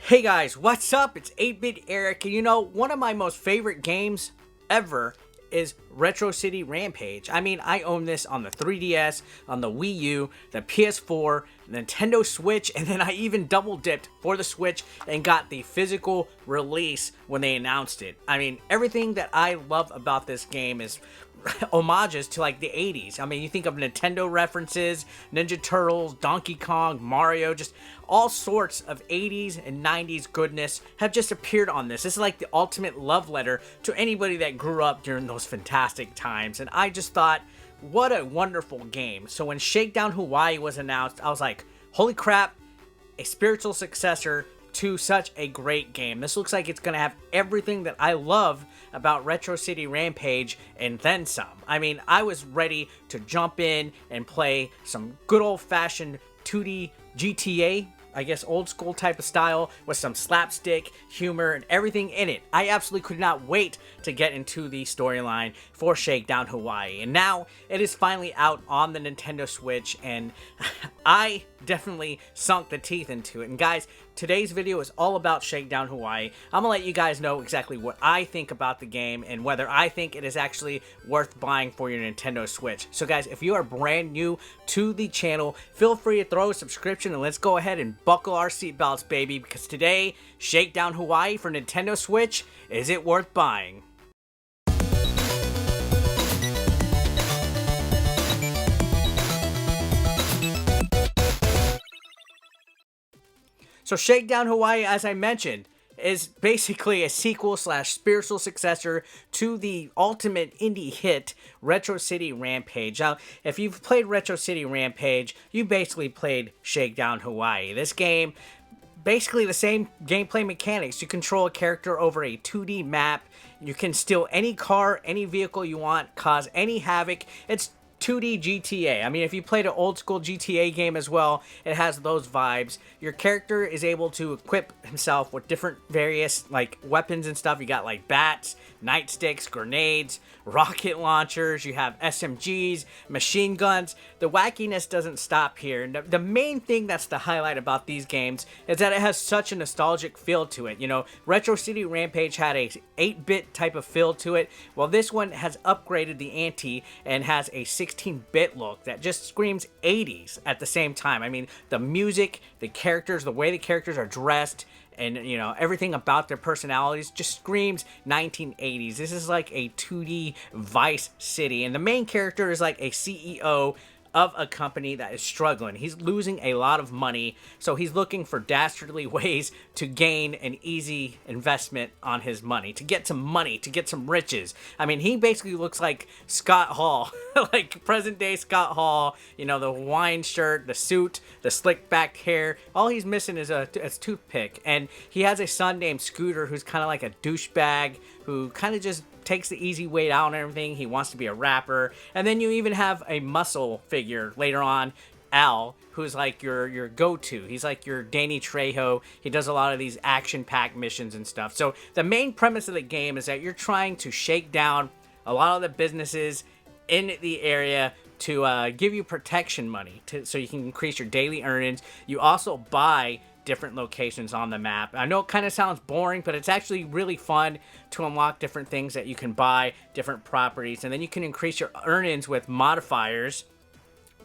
Hey guys, what's up? It's 8-Bit Eric, and you know, one of my most favorite games ever is Retro City Rampage. I mean, I own this on the 3DS, on the Wii U, the PS4, Nintendo Switch, and then I even double dipped for the Switch and got the physical release when they announced it. I mean, everything that I love about this game is homages to like the 80s. I mean, you think of Nintendo references, Ninja Turtles, Donkey Kong, Mario, just all sorts of 80s and 90s goodness have just appeared on this. This is like the ultimate love letter to anybody that grew up during those fantastic times. And I just thought, what a wonderful game. So when Shakedown Hawaii was announced, I was like, holy crap, a spiritual successor to such a great game. This looks like it's going to have everything that I love about Retro City Rampage and then some. I mean, I was ready to jump in and play some good old-fashioned 2D GTA, I guess old school type of style with some slapstick, humor, and everything in it. I absolutely could not wait to get into the storyline for Shakedown Hawaii. And now it is finally out on the Nintendo Switch, and I definitely sunk the teeth into it. And guys, today's video is all about Shakedown Hawaii. I'm gonna let you guys know exactly what I think about the game and whether I think it is actually worth buying for your Nintendo Switch. So guys, if you are brand new to the channel, feel free to throw a subscription and let's go ahead and buckle our seatbelts, baby, because today, Shakedown Hawaii for Nintendo Switch, is it worth buying? So Shakedown Hawaii, as I mentioned, is basically a sequel slash spiritual successor to the ultimate indie hit, Retro City Rampage. Now, if you've played Retro City Rampage, you basically played Shakedown Hawaii. This game, basically the same gameplay mechanics. You control a character over a 2D map. You can steal any car, any vehicle you want, cause any havoc. It's 2D GTA. I mean, if you played an old school GTA game as well, it has those vibes. Your character is able to equip himself with different various like weapons and stuff. You got like bats, nightsticks, grenades, rocket launchers, you have SMGs, machine guns. The wackiness doesn't stop here. And the main thing that's the highlight about these games is that it has such a nostalgic feel to it. You know, Retro City Rampage had a 8-bit type of feel to it. Well, this one has upgraded the ante and has a 16-bit look that just screams 80s at the same time. I mean, the music, the characters, the way the characters are dressed, and, you know, everything about their personalities just screams 1980s. This is like a 2D Vice City, and the main character is like a CEO of a company that is struggling. He's losing a lot of money, so he's looking for dastardly ways to gain an easy investment on his money, to get some money, to get some riches. I mean, he basically looks like Scott Hall, like present day Scott Hall, you know, the Hawaiian shirt, the suit, the slick back hair. All he's missing is a toothpick, and he has a son named Scooter who's kind of like a douchebag who kind of just takes the easy way out and everything. He wants to be a rapper. And then you even have a muscle figure later on, Al, who's like your go-to. He's like your Danny Trejo. He does a lot of these action-packed missions and stuff. So the main premise of the game is that you're trying to shake down a lot of the businesses in the area to give you protection money so you can increase your daily earnings. You also buy different locations on the map. I know it kind of sounds boring, but it's actually really fun to unlock different things that you can buy, different properties, and then you can increase your earnings with modifiers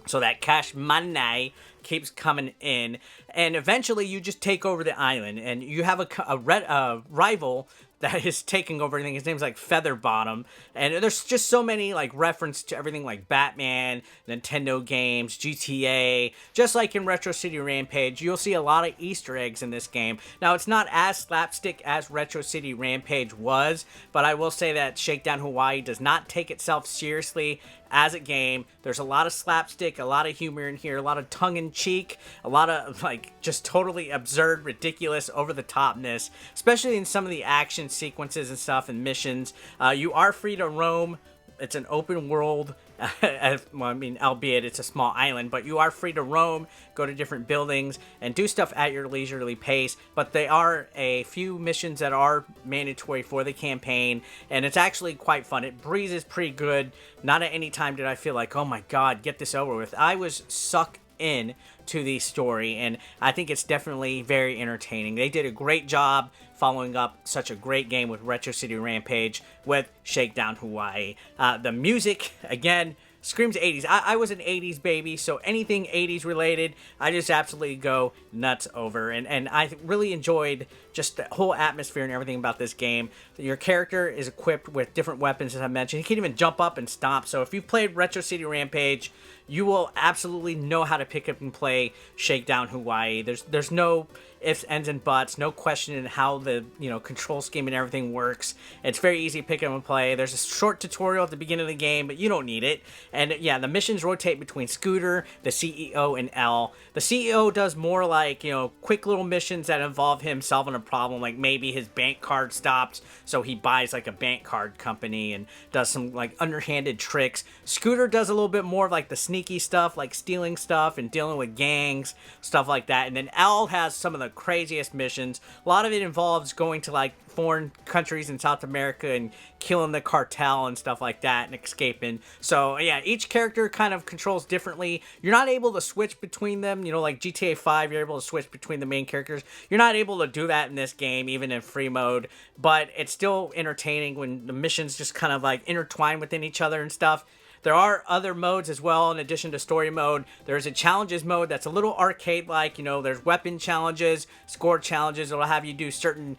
so that cash money keeps coming in, and eventually you just take over the island, and you have a rival that is taking over everything. His name's like Featherbottom, and there's just so many like reference to everything like Batman, Nintendo games, GTA. Just like in Retro City Rampage, you'll see a lot of Easter eggs in this game. Now, it's not as slapstick as Retro City Rampage was, but I will say that Shakedown Hawaii does not take itself seriously as a game. There's a lot of slapstick, a lot of humor in here, a lot of tongue-in-cheek, a lot of like just totally absurd, ridiculous, over-the-topness, especially in some of the action sequences and stuff and missions. You are free to roam. It's an open world. Well, I mean, albeit it's a small island, but you are free to roam, go to different buildings, and do stuff at your leisurely pace. But there are a few missions that are mandatory for the campaign, and it's actually quite fun. It breezes pretty good. Not at any time did I feel like, oh my god, get this over with. I was sucked in to the story, and I think it's definitely very entertaining. They did a great job following up such a great game with Retro City Rampage with Shakedown Hawaii. The music, again, screams 80s. I was an 80s baby, so anything 80s related, I just absolutely go nuts over. And I really enjoyed just the whole atmosphere and everything about this game. Your character is equipped with different weapons, as I mentioned. He can even jump up and stomp. So if you've played Retro City Rampage, you will absolutely know how to pick up and play Shakedown Hawaii. There's no ifs, ends, and buts, no question in how the control scheme and everything works. It's very easy to pick up and play. There's a short tutorial at the beginning of the game, but you don't need it. And yeah, the missions rotate between Scooter, the CEO, and L. The CEO does more like quick little missions that involve him solving a problem, like maybe his bank card stopped, so he buys like a bank card company and does some like underhanded tricks. Scooter does a little bit more of like the sneaky stuff, like stealing stuff and dealing with gangs, stuff like that. And then L has some of the craziest missions. A lot of it involves going to like foreign countries in South America and killing the cartel and stuff like that and escaping. So yeah, each character kind of controls differently. You're not able to switch between them, like GTA 5, you're able to switch between the main characters. You're not able to do that in this game, even in free mode, but it's still entertaining when the missions just kind of like intertwine within each other and stuff. There are other modes as well in addition to story mode. There's a challenges mode that's a little arcade-like. There's weapon challenges, score challenges. It'll have you do certain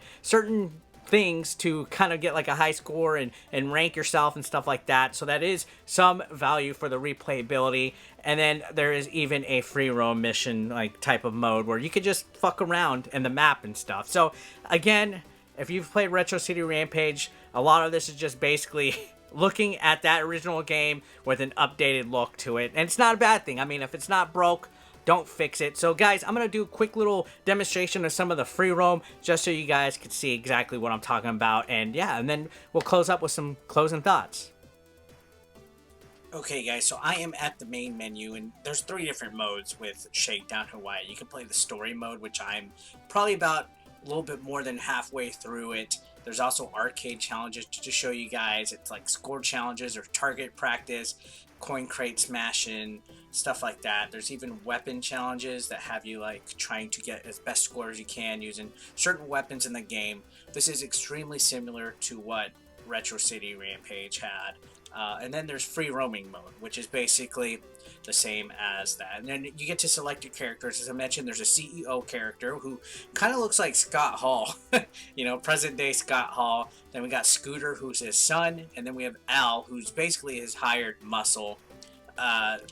things to kind of get like a high score and rank yourself and stuff like that. So that is some value for the replayability. And then there is even a free roam mission like type of mode where you could just fuck around in the map and stuff. So again, if you've played Retro City Rampage, a lot of this is just basically looking at that original game with an updated look to it. And it's not a bad thing. I mean, if it's not broke, don't fix it. So guys, I'm going to do a quick little demonstration of some of the free roam just so you guys can see exactly what I'm talking about. And yeah, and then we'll close up with some closing thoughts. Okay guys, so I am at the main menu, and there's 3 different modes with Shakedown Hawaii. You can play the story mode, which I'm probably about a little bit more than halfway through it. There's also arcade challenges to show you guys. It's like score challenges or target practice, coin crate smashing, stuff like that. There's even weapon challenges that have you like trying to get as best score as you can using certain weapons in the game. This is extremely similar to what Retro City Rampage had. And then there's free roaming mode, which is basically the same as that. And then you get to select your characters. As I mentioned, there's a CEO character who kind of looks like Scott Hall, present day Scott Hall. Then we got Scooter, who's his son, and then we have Al, who's basically his hired muscle.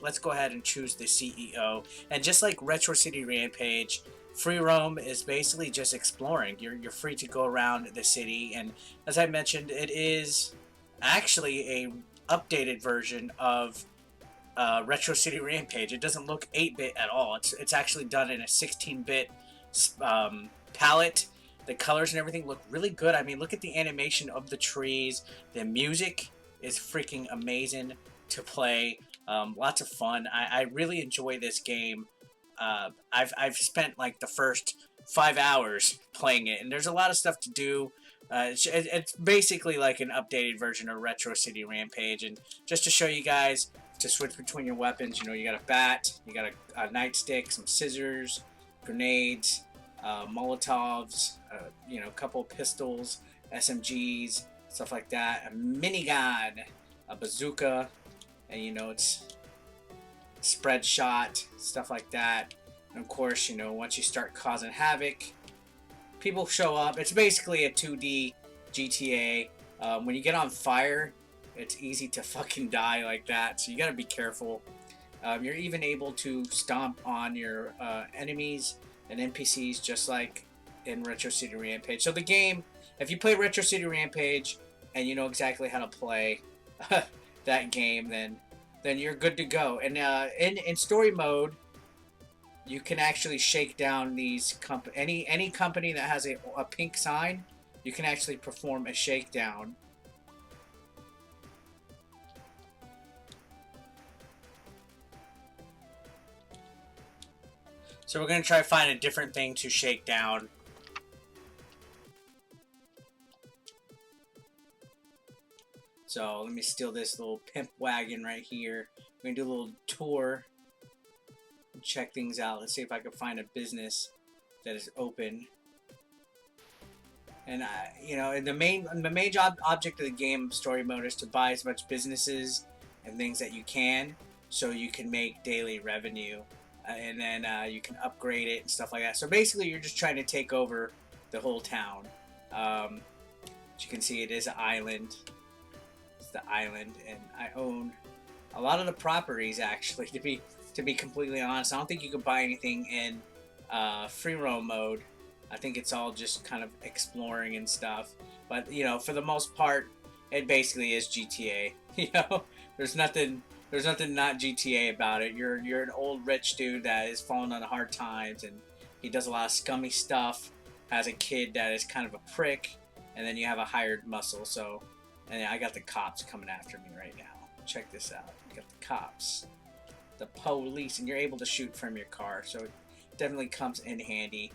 Let's go ahead and choose the CEO. And just like Retro City Rampage, free roam is basically just exploring. You're free to go around the city, and as I mentioned, it is actually a updated version of Retro City Rampage. It doesn't look 8-bit at all. It's actually done in a 16-bit palette. The colors and everything look really good. I mean, look at the animation of the trees. The music is freaking amazing to play. Lots of fun. I really enjoy this game. I've spent like the first 5 hours playing it, and there's a lot of stuff to do. It's basically like an updated version of Retro City Rampage. And just to show you guys, to switch between your weapons, you got a bat, you got a nightstick, some scissors, grenades, Molotovs, a couple pistols, SMGs, stuff like that, a minigun, a bazooka, and it's spread shot, stuff like that. And of course, once you start causing havoc, people show up. It's basically a 2D GTA. When you get on fire, it's easy to fucking die like that, so you gotta be careful. You're even able to stomp on your enemies and NPCs just like in Retro City Rampage. So the game, if you play Retro City Rampage and you know exactly how to play that game, then you're good to go. And in story mode, you can actually shake down these any company that has a pink sign. You can actually perform a shakedown. So we're going to try to find a different thing to shake down. So let me steal this little pimp wagon right here. We're going to do a little tour. check things out. Let's see if I can find a business that is open. And you know, the main object of the game story mode is to buy as much businesses and things that you can, so you can make daily revenue, and then you can upgrade it and stuff like that. So basically, you're just trying to take over the whole town. As you can see, it is an island. It's the island, and I own a lot of the properties actually. To be completely honest, I don't think you can buy anything in free roam mode. I think it's all just kind of exploring and stuff. But, you know, for the most part, it basically is GTA. You know, there's nothing not GTA about it. You're an old rich dude that is falling on hard times, and he does a lot of scummy stuff. Has a kid that is kind of a prick, and then you have a hired muscle. So, and I got the cops coming after me right now. Check this out. You got the cops, the police, and you're able to shoot from your car. So it definitely comes in handy.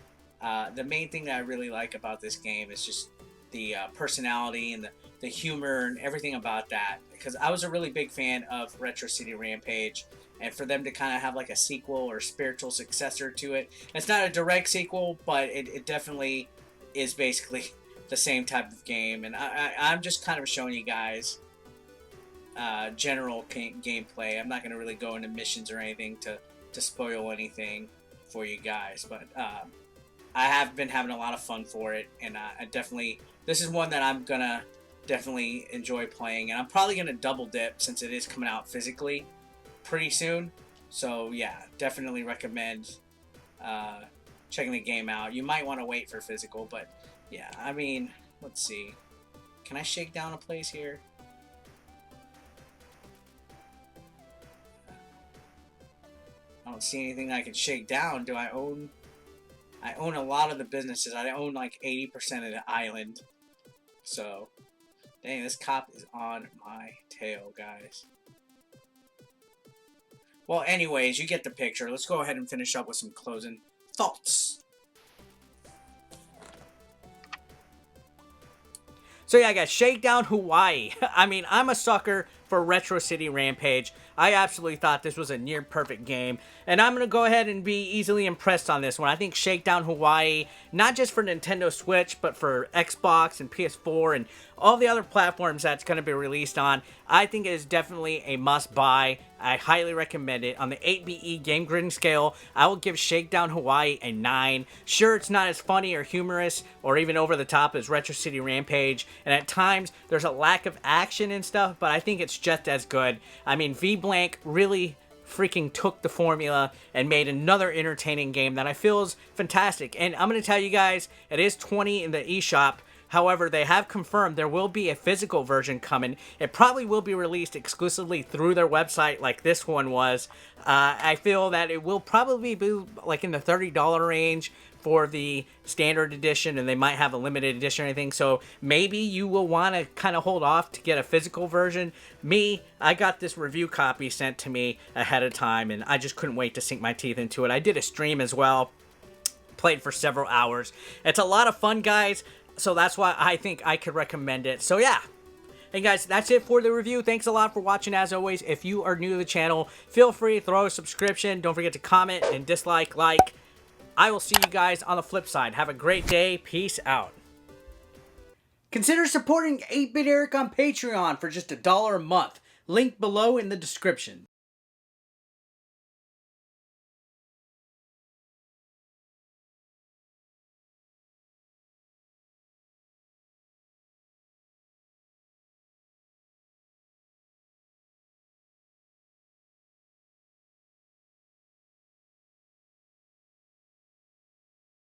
The main thing that I really like about this game is just the personality and the humor and everything about that. Because I was a really big fan of Retro City Rampage, and for them to kind of have like a sequel or spiritual successor to it. It's not a direct sequel, but it definitely is basically the same type of game. And I'm just kind of showing you guys general gameplay. I'm not going to really go into missions or anything to spoil anything for you guys, but I have been having a lot of fun for it, and I definitely, this is one that I'm gonna definitely enjoy playing, and I'm probably gonna double dip since it is coming out physically pretty soon. So yeah, definitely recommend checking the game out. You might want to wait for physical, but yeah, I mean, let's see. Can I shake down a place here? I don't see anything I can shake down. Do I own? I own a lot of the businesses. I own like 80% of the island. So, dang, this cop is on my tail, guys. Well, anyways, you get the picture. Let's go ahead and finish up with some closing thoughts. So yeah, I got Shakedown Hawaii. I mean, I'm a sucker for Retro City Rampage. I absolutely thought this was a near perfect game, and I'm going to go ahead and be easily impressed on this one. I think Shakedown Hawaii, not just for Nintendo Switch, but for Xbox and PS4 and all the other platforms that's going to be released on, I think it is definitely a must-buy. I highly recommend it. On the 8BE game grading scale, I will give Shakedown Hawaii a 9. Sure, it's not as funny or humorous or even over the top as Retro City Rampage, and at times there's a lack of action and stuff, but I think it's just as good. I mean, V-Blank really freaking took the formula and made another entertaining game that I feel is fantastic. And I'm going to tell you guys, it is $20 in the eShop. However, they have confirmed there will be a physical version coming. It probably will be released exclusively through their website like this one was. I feel that it will probably be like in the $30 range for the standard edition, and they might have a limited edition or anything. So maybe you will want to kind of hold off to get a physical version. Me, I got this review copy sent to me ahead of time, and I just couldn't wait to sink my teeth into it. I did a stream as well. Played for several hours. It's a lot of fun, guys. So that's why I think I could recommend it. So yeah. And guys, that's it for the review. Thanks a lot for watching as always. If you are new to the channel, feel free to throw a subscription. Don't forget to comment and dislike, like. I will see you guys on the flip side. Have a great day. Peace out. Consider supporting 8-Bit Eric on Patreon for just $1 a month. Link below in the description.